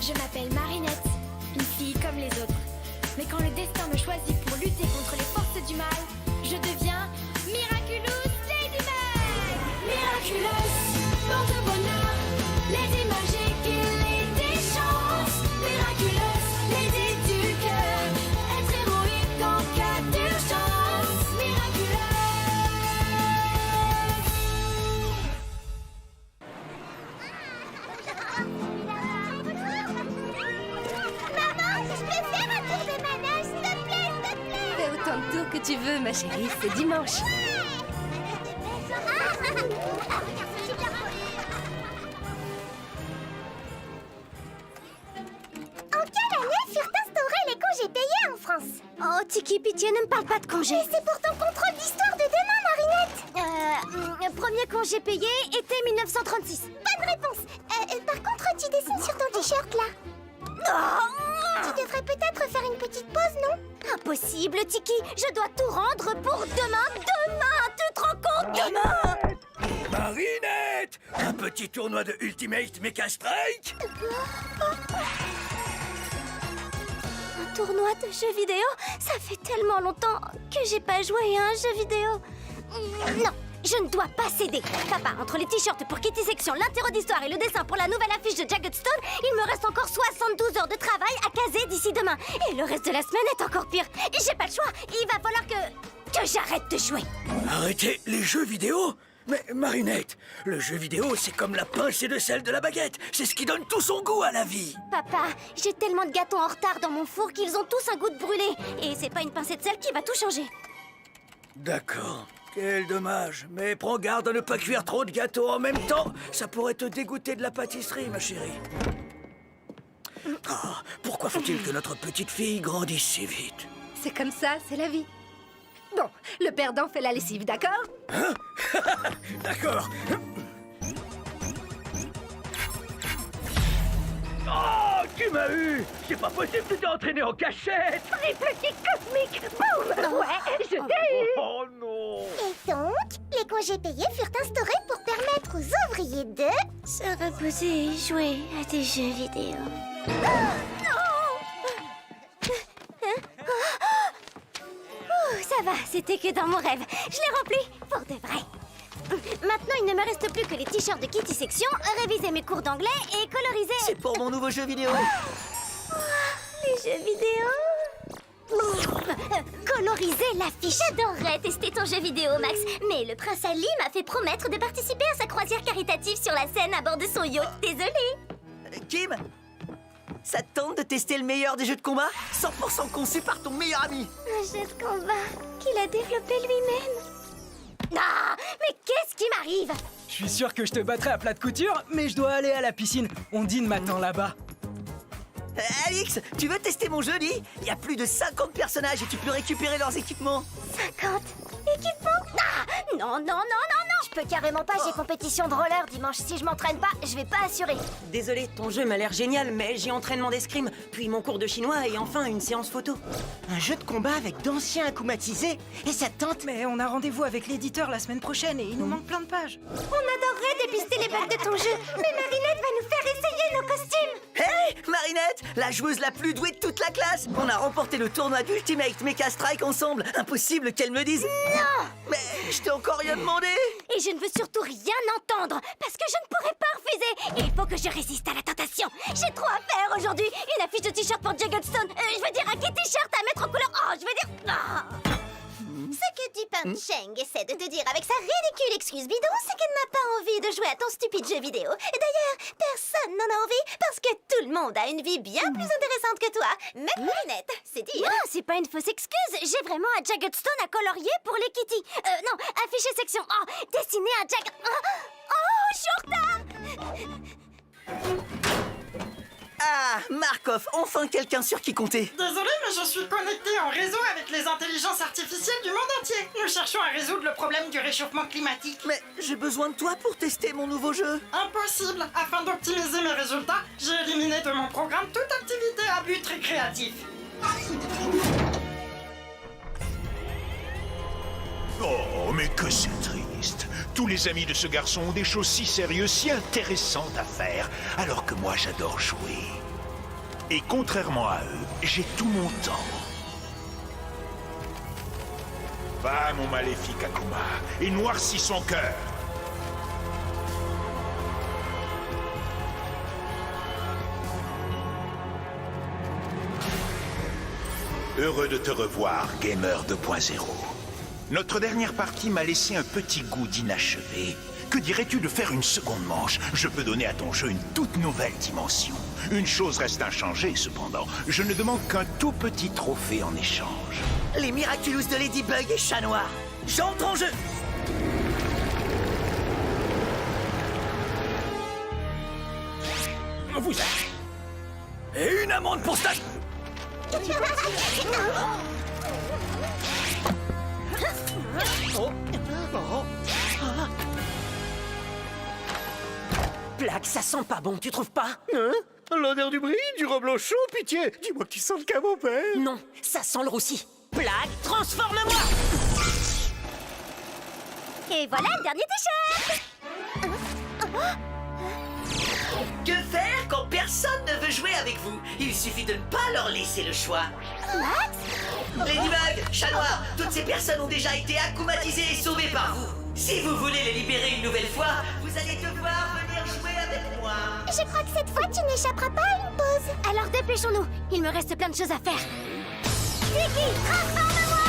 Je m'appelle Marinette, une fille comme les autres. Mais quand le destin me choisit pour lutter contre les forces du mal, je deviens Miraculous Ladybug. Miraculous, porte-bonheur, Lady magique et Lady chance. Miraculous, Lady du cœur, être héroïque en cas d'urgence. Miraculous. Maman, je peux faire un tour de manège, s'il te plaît, s'il te plaît. Fais autant de tours que tu veux, ma chérie, c'est dimanche. En quelle année furent instaurés les congés payés en France? Oh, Tiki, pitié, ne me parle pas de congés. Mais c'est pour ton contrôle d'histoire de demain, Marinette. Premier congé payé, été 1936. Bonne réponse. Par contre, tu dessines sur ton t-shirt, là. Tu devrais peut-être faire une petite pause, non? Impossible, Tiki. Je dois tout rendre pour demain. Demain, tu te rends compte? Demain. Marinette! Un petit tournoi de Ultimate Mecha Strike? Un tournoi de jeux vidéo? Ça fait tellement longtemps que j'ai pas joué à un jeu vidéo. Non, je ne dois pas céder. Papa, entre les t-shirts pour Kitty Section, l'interro d'histoire et le dessin pour la nouvelle affiche de Jagged Stone, il me reste encore 72 heures de travail à caser d'ici demain. Et le reste de la semaine est encore pire. J'ai pas le choix. Il va falloir que j'arrête de jouer. Arrêtez les jeux vidéo? Mais Marinette, le jeu vidéo, c'est comme la pincée de sel de la baguette. C'est ce qui donne tout son goût à la vie. Papa, j'ai tellement de gâteaux en retard dans mon four qu'ils ont tous un goût de brûlé. Et c'est pas une pincée de sel qui va tout changer. D'accord. Quel dommage. Mais prends garde à ne pas cuire trop de gâteaux en même temps. Ça pourrait te dégoûter de la pâtisserie, ma chérie. Ah, pourquoi faut-il que notre petite fille grandisse si vite? C'est comme ça, c'est la vie. Bon, le perdant fait la lessive, d'accord? D'accord. Oh, tu m'as eu! C'est pas possible, tu t'es entraîné en cachette! Triple kick cosmique, boum! Ouais, je t'ai eu! Oh non! Et donc, les congés payés furent instaurés pour permettre aux ouvriers de se reposer et jouer à des jeux vidéo. Ça va, c'était que dans mon rêve. Je l'ai rempli pour de vrai. Maintenant, il ne me reste plus que les t-shirts de Kitty Section, réviser mes cours d'anglais et coloriser... C'est pour mon nouveau jeu vidéo. Les jeux vidéo. Coloriser l'affiche. J'adorerais tester ton jeu vidéo, Max. Mais le prince Ali m'a fait promettre de participer à sa croisière caritative sur la Seine à bord de son yacht. Désolée. Kim, ça te tente de tester le meilleur des jeux de combat? 100% conçu par ton meilleur ami. Un jeu de combat qu'il a développé lui-même. Ah, mais qu'est-ce qui m'arrive? Je suis sûr que je te battrai à plat de couture, mais je dois aller à la piscine. Ondine m'attend là-bas. Alix, tu veux tester mon jeu, Lee? Il y a plus de 50 personnages et tu peux récupérer leurs équipements. 50 équipements? Ah, non, non, non, non, non. Je peux carrément pas, j'ai compétition de roller dimanche. Si je m'entraîne pas, je vais pas assurer. Désolé, ton jeu m'a l'air génial, mais j'ai entraînement d'escrime, puis mon cours de chinois et enfin une séance photo. Un jeu de combat avec d'anciens acclimatisés? Et ça te tente? Mais on a rendez-vous avec l'éditeur la semaine prochaine et il nous manque plein de pages. On adorerait dépister les bugs de ton jeu, mais Marinette va nous faire essayer nos costumes. Hey, Marinette, la joueuse la plus douée de toute la classe. On a remporté le tournoi d'Ultimate Mecha Strike ensemble. Impossible qu'elle me dise... Non! Mais je t'ai encore rien demandé. Et je ne veux surtout rien entendre, parce que je ne pourrai pas refuser. Il faut que je résiste à la tentation. J'ai trop à faire aujourd'hui. Une affiche de t-shirt pour Jagged Stone. Je veux dire un kit t-shirt à mettre en couleur. Oh, je veux dire... Oh. Ce que Dupin Cheng essaie de te dire avec sa ridicule excuse bidon, c'est qu'elle n'a pas envie de jouer à ton stupide jeu vidéo. Et d'ailleurs, personne n'en a envie parce que tout le monde a une vie bien plus intéressante que toi. Même Marinette, c'est dire. Non, c'est pas une fausse excuse. J'ai vraiment un Jagged Stone à colorier pour les kitty. Non, afficher section. Oh, dessiner un Jagged... Oh, je suis en retard. Ah, Markov, enfin quelqu'un sur qui compter. Désolé, mais je suis connecté en réseau avec les intelligences artificielles du monde entier. Nous cherchons à résoudre le problème du réchauffement climatique. Mais j'ai besoin de toi pour tester mon nouveau jeu. Impossible. Afin d'optimiser mes résultats, j'ai éliminé de mon programme toute activité à but récréatif. Oh, mais que c'est triste. Tous les amis de ce garçon ont des choses si sérieuses, si intéressantes à faire, alors que moi j'adore jouer. Et contrairement à eux, j'ai tout mon temps. Va, mon maléfique Akuma, et noircis son cœur. Heureux de te revoir, Gamer 2.0. Notre dernière partie m'a laissé un petit goût d'inachevé. Que dirais-tu de faire une seconde manche? Je peux donner à ton jeu une toute nouvelle dimension. Une chose reste inchangée, cependant. Je ne demande qu'un tout petit trophée en échange. Les Miraculous de Ladybug et Chat Noir. J'entre en jeu. Vous et une amende pour ça. Plaque, ça sent pas bon, tu trouves pas? Hein? L'odeur du bris, du reblochon, pitié. Dis-moi que tu sens le camembert. Non, ça sent le roussi. Plaque, transforme-moi! Et voilà le dernier t-shirt. Que faire quand personne ne veut jouer avec vous? Il suffit de ne pas leur laisser le choix. Ladybug, Chat Noir, toutes ces personnes ont déjà été akumatisées et sauvées par vous. Si vous voulez les libérer une nouvelle fois, vous allez devoir venir jouer avec moi. Je crois que cette fois, tu n'échapperas pas à une pause. Alors dépêchons-nous. Il me reste plein de choses à faire. Tiki, transforme-moi!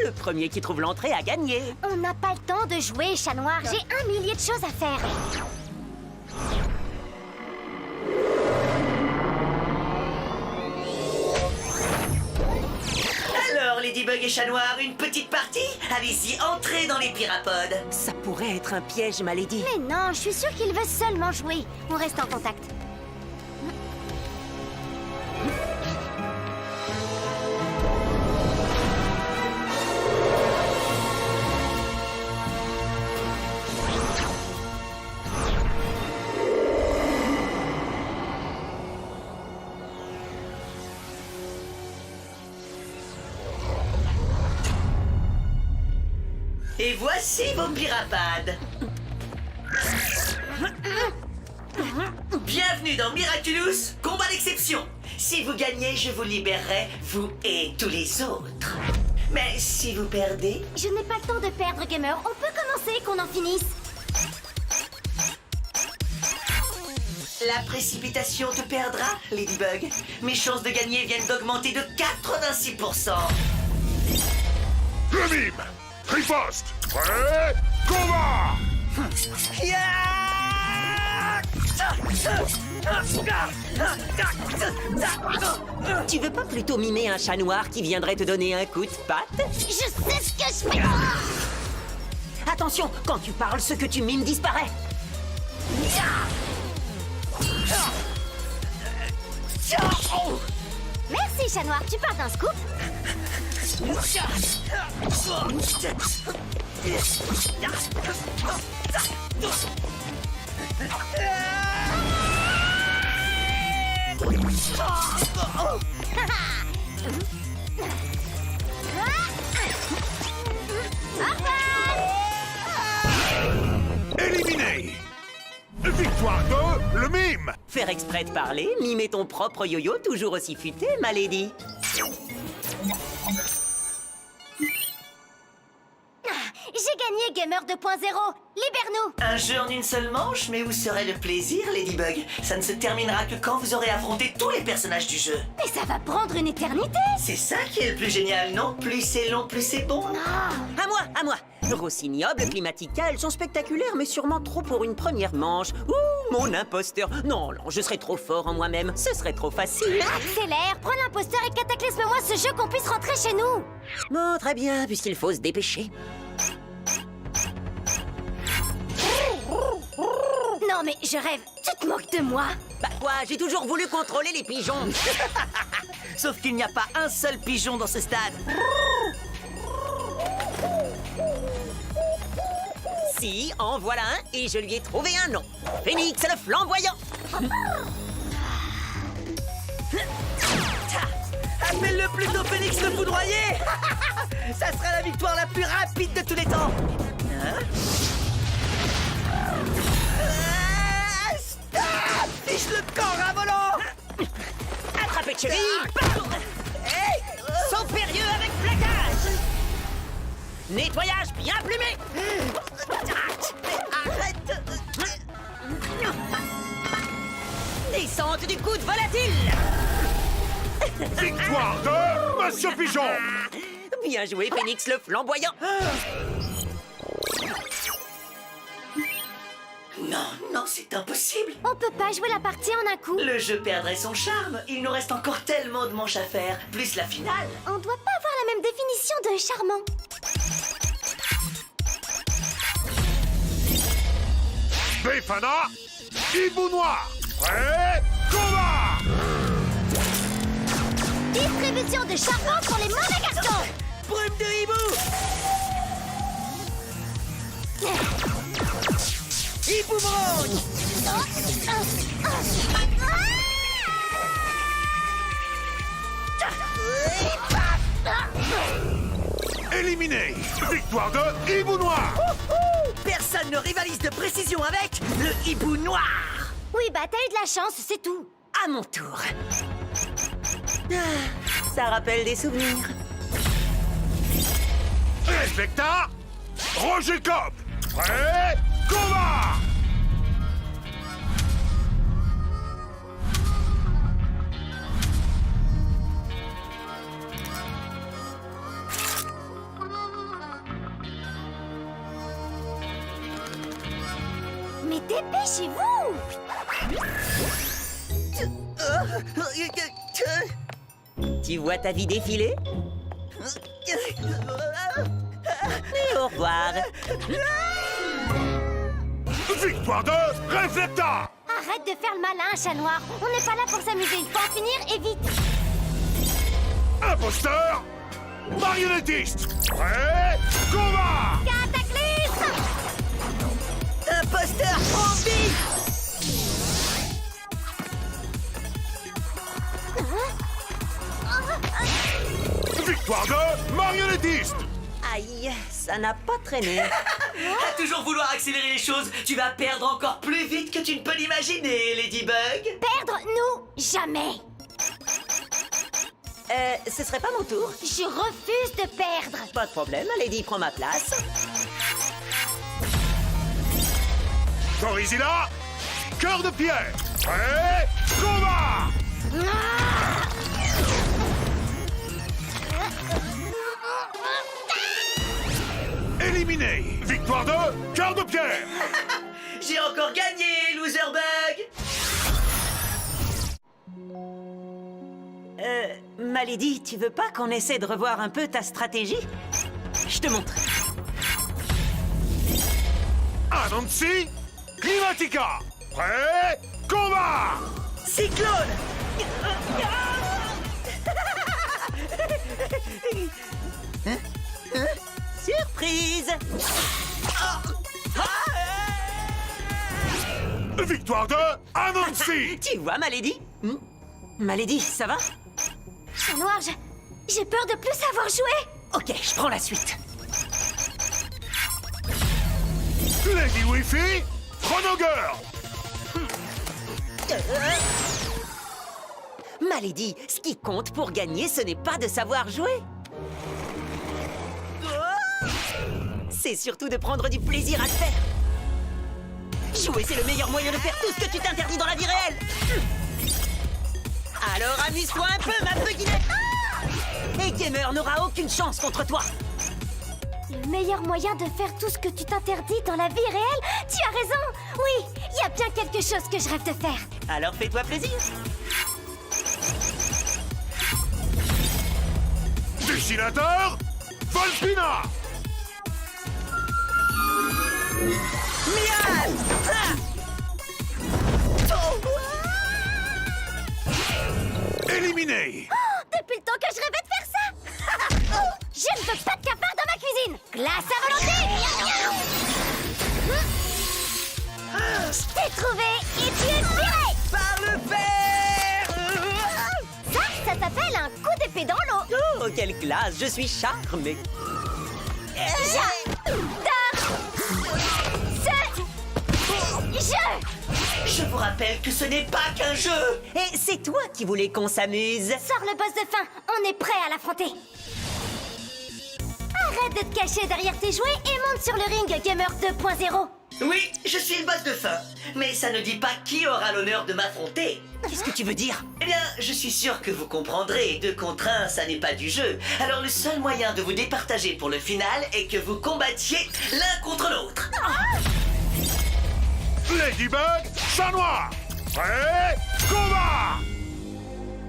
Le premier qui trouve l'entrée a gagné. On n'a pas le temps de jouer, Chat Noir. J'ai 1 millier de choses à faire. Alors, Ladybug et Chat Noir, une petite partie? Allez-y, entrez dans les pirapodes. Ça pourrait être un piège, ma lady. Mais non, je suis sûre qu'il veut seulement jouer. On reste en contact. Et voici vos pirapades. Bienvenue dans Miraculous, combat d'exception. Si vous gagnez, je vous libérerai, vous et tous les autres. Mais si vous perdez... Je n'ai pas le temps de perdre, Gamer. On peut commencer, qu'on en finisse. La précipitation te perdra, Ladybug. Mes chances de gagner viennent d'augmenter de 86%. Le mime! Riposte! Prêt? Combat! Tu veux pas plutôt mimer un chat noir qui viendrait te donner un coup de patte? Je sais ce que je fais. Attention, quand tu parles, ce que tu mimes disparaît. Merci, Chat Noir. Tu parles d'un scoop? Éliminé! Victoire de le mime! Faire exprès de parler, mimer ton propre yo-yo toujours aussi futé, ma lady. J'ai gagné, Gamer 2.0. Libère-nous. Un jeu en une seule manche, mais où serait le plaisir, Ladybug? Ça ne se terminera que quand vous aurez affronté tous les personnages du jeu. Mais ça va prendre une éternité. C'est ça qui est le plus génial, non? Plus c'est long, plus c'est bon. À moi, à moi. Rossignol, Climatica, elles sont spectaculaires, mais sûrement trop pour une première manche. Ouh, mon imposteur. Non, je serais trop fort en moi-même. Ce serait trop facile. Accélère, prends l'imposteur et cataclysme-moi ce jeu qu'on puisse rentrer chez nous. Bon, très bien, puisqu'il faut se dépêcher. Non mais je rêve, tu te moques de moi. Bah quoi, j'ai toujours voulu contrôler les pigeons. Sauf qu'il n'y a pas un seul pigeon dans ce stade. Si, en voilà un, et je lui ai trouvé un nom. Phénix le flamboyant. Appelle-le plutôt Phénix le foudroyé. Ça sera la victoire la plus rapide de tous les temps. Hein? Stop! Fiche le corps à volant. Attrapé de cheville. Hey, saut périlleux avec plaquage. Nettoyage bien plumé. Arrête. Descente du coude volatile. Victoire de Monsieur Pigeon. Bien joué, Phénix le flamboyant. Non, non, c'est impossible. On peut pas jouer la partie en un coup. Le jeu perdrait son charme. Il nous reste encore tellement de manches à faire, plus la finale. On doit pas avoir la même définition de charmant. Befana, Hibou Noir. Prêt, combat. Distribution de charbon pour les mauvais garçons. Brume de hibou. Hiboumerang. Éliminé. Victoire de Hibou Noir. Personne ne rivalise de précision avec le hibou noir. Oui, bah t'as eu de la chance, c'est tout. À mon tour. Ça rappelle des souvenirs. Respecta, Roger Cop. Prêt, combat. Mais dépêchez-vous. Tu vois ta vie défiler? Et au revoir. Victoire de Reflecta. Arrête de faire le malin, chat noir. On n'est pas là pour s'amuser. Il faut en finir et vite. Imposteur, marionnettiste. Prêt, combat. Cataclysme. Imposteur zombie. Victoire de marionnettiste. Aïe, ça n'a pas traîné. À toujours vouloir accélérer les choses, tu vas perdre encore plus vite que tu ne peux l'imaginer, Ladybug. Perdre, nous, jamais. Ce serait pas mon tour? Je refuse de perdre. Pas de problème, Lady prend ma place. Gorizilla, cœur de pierre. Prêt, combat. Éliminé. Victoire de cœur de pierre. J'ai encore gagné, Loserbug. Ma Lady, tu veux pas qu'on essaie de revoir un peu ta stratégie? Je te montre. Anansi, Climatica. Prêt, combat. Cyclone. Surprise! Victoire de Anansi. Tu vois, ma Lady? Ma Lady, ça va? Chat noir, j'ai peur de plus savoir jouer. Ok, je prends la suite. Lady Wi-Fi, Chrono Girl. Ma Lady, ce qui compte pour gagner, ce n'est pas de savoir jouer. C'est surtout de prendre du plaisir à le faire. Jouer, c'est le meilleur moyen de faire tout ce que tu t'interdis dans la vie réelle. Alors amuse-toi un peu, ma beguinette. Et Gamer n'aura aucune chance contre toi. Le meilleur moyen de faire tout ce que tu t'interdis dans la vie réelle? Tu as raison. Oui, il y a bien quelque chose que je rêve de faire. Alors fais-toi plaisir. Dessinateur, Volpina. Mial. Éliminé. Depuis le temps que je rêvais de faire ça. Je ne veux pas de cafard dans ma cuisine. Glace à volonté. trouvé et tu es viré. Par le fer! Ça s'appelle un coup d'épée dans l'eau. Oh, quelle classe! Je suis charmé. Je vous rappelle que ce n'est pas qu'un jeu. Et c'est toi qui voulais qu'on s'amuse. Sors le boss de fin, on est prêt à l'affronter. Arrête de te cacher derrière tes jouets et monte sur le ring, Gamer 2.0. Oui, je suis le boss de fin. Mais ça ne dit pas qui aura l'honneur de m'affronter. Qu'est-ce que tu veux dire? Eh bien, je suis sûr que vous comprendrez, 2 contre 1, ça n'est pas du jeu. Alors le seul moyen de vous départager pour le final est que vous combattiez l'un contre l'autre. Ladybug, chat noir. Prêt, combat.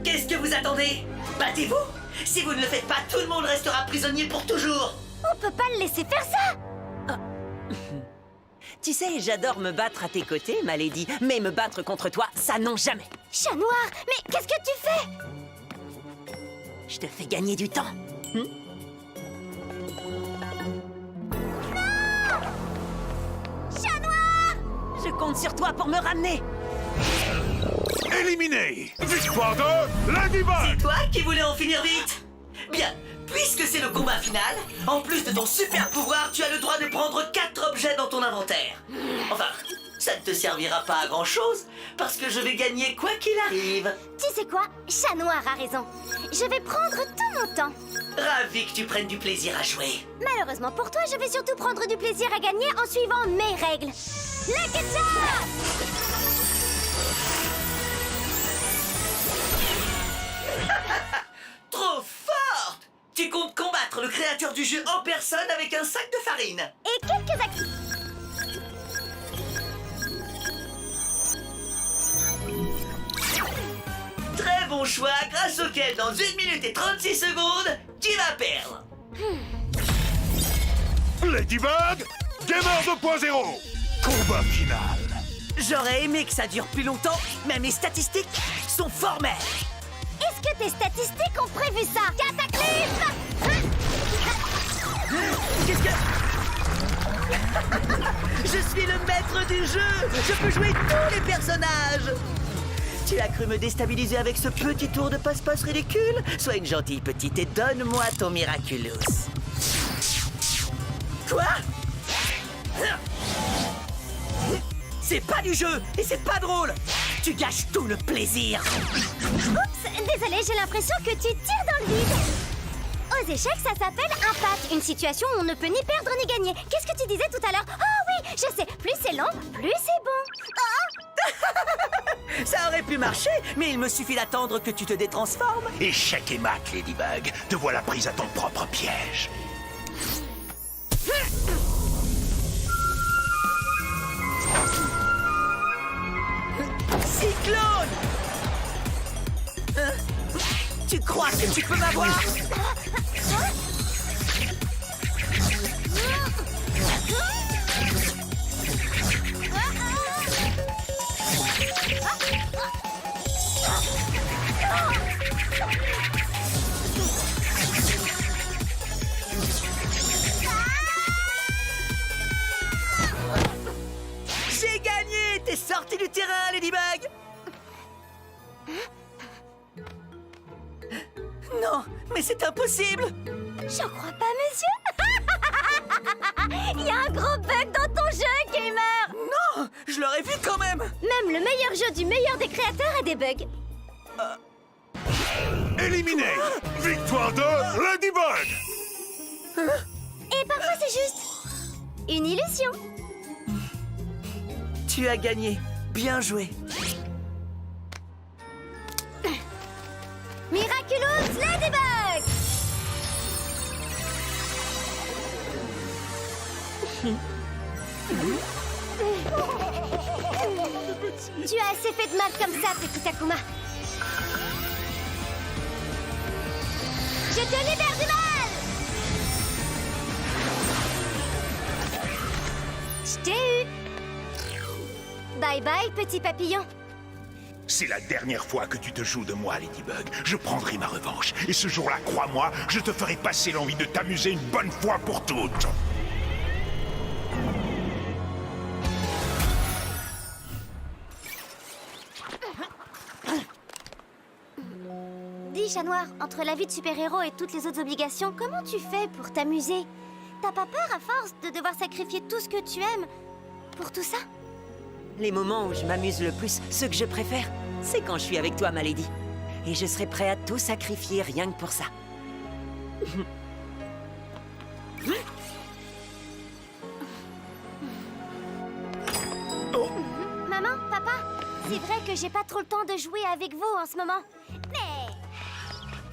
Qu'est-ce que vous attendez? Battez-vous. Si vous ne le faites pas, tout le monde restera prisonnier pour toujours. On peut pas le laisser faire ça. Tu sais, j'adore me battre à tes côtés, ma lady, mais me battre contre toi, ça non jamais. Chat noir, mais qu'est-ce que tu fais? Je te fais gagner du temps. Chat noir! Je compte sur toi pour me ramener. Éliminé. Victoire de Ladybug. C'est toi qui voulais en finir vite? Bien, puisque c'est le combat final, en plus de ton super pouvoir, tu as le droit de prendre 4 objets dans ton inventaire. Enfin, ça ne te servira pas à grand chose, parce que je vais gagner quoi qu'il arrive. Tu sais quoi? Chat noir a raison. Je vais prendre tout mon temps. Ravi que tu prennes du plaisir à jouer. Malheureusement pour toi, je vais surtout prendre du plaisir à gagner en suivant mes règles. Lucky Shot! Trop forte! Tu comptes combattre le créateur du jeu en personne avec un sac de farine. Et quelques Très bon choix, grâce auquel dans 1 minute et 36 secondes, tu vas perdre. Ladybug, Gamer 2.0. Combat final. J'aurais aimé que ça dure plus longtemps, mais mes statistiques sont formelles. Est-ce que tes statistiques ont prévu ça? Cataclysme! Qu'est-ce que... Je suis le maître du jeu. Je peux jouer tous les personnages. Tu as cru me déstabiliser avec ce petit tour de passe-passe ridicule? Sois une gentille petite et donne-moi ton Miraculous. Quoi? C'est pas du jeu et c'est pas drôle. Tu gâches tout le plaisir. Oups, désolé, j'ai l'impression que tu tires dans le vide. Aux échecs, ça s'appelle un pat, une situation où on ne peut ni perdre ni gagner. Qu'est-ce que tu disais tout à l'heure? Ah oui, je sais, plus c'est long, plus c'est bon. Ça aurait pu marcher, mais il me suffit d'attendre que tu te détransformes. Échec et mat, Ladybug. Te voilà prise à ton propre piège. Cyclone! Tu crois que tu peux m'avoir? J'ai gagné! T'es sorti du terrain, Ladybug! Non, mais c'est impossible! J'en crois pas, monsieur. Il y a un gros bug dans ton jeu, gamer. Non, je l'aurais vu quand même! Même le meilleur jeu du meilleur des créateurs a des bugs. Éliminé. Victoire de Ladybug. Et parfois, c'est juste une illusion. Tu as gagné. Bien joué. Miraculous Ladybug! Tu as assez fait de mal comme ça, petit Akuma. Je te libère du mal! Je t'ai eu! Bye bye, petit papillon. C'est la dernière fois que tu te joues de moi, Ladybug. Je prendrai ma revanche. Et ce jour-là, crois-moi, je te ferai passer l'envie de t'amuser une bonne fois pour toutes. Dis, chat noir, entre la vie de super-héros et toutes les autres obligations, comment tu fais pour t'amuser? T'as pas peur à force de devoir sacrifier tout ce que tu aimes pour tout ça? Les moments où je m'amuse le plus, ceux que je préfère, c'est quand je suis avec toi, ma lady. Et je serais prêt à tout sacrifier rien que pour ça. Maman, papa, c'est vrai que j'ai pas trop le temps de jouer avec vous en ce moment. Mais...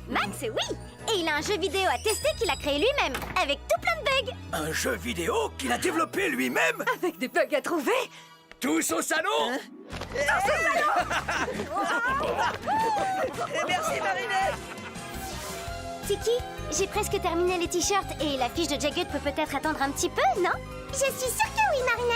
Max, oui! Et il a un jeu vidéo à tester qu'il a créé lui-même, avec tout plein de bugs. Un jeu vidéo qu'il a développé lui-même? Avec des bugs à trouver. Tous au salon? Merci, Marinette. Tiki, j'ai presque terminé les t-shirts et la fiche de Jagged peut peut-être attendre un petit peu, non? Je suis sûre que oui, Marinette.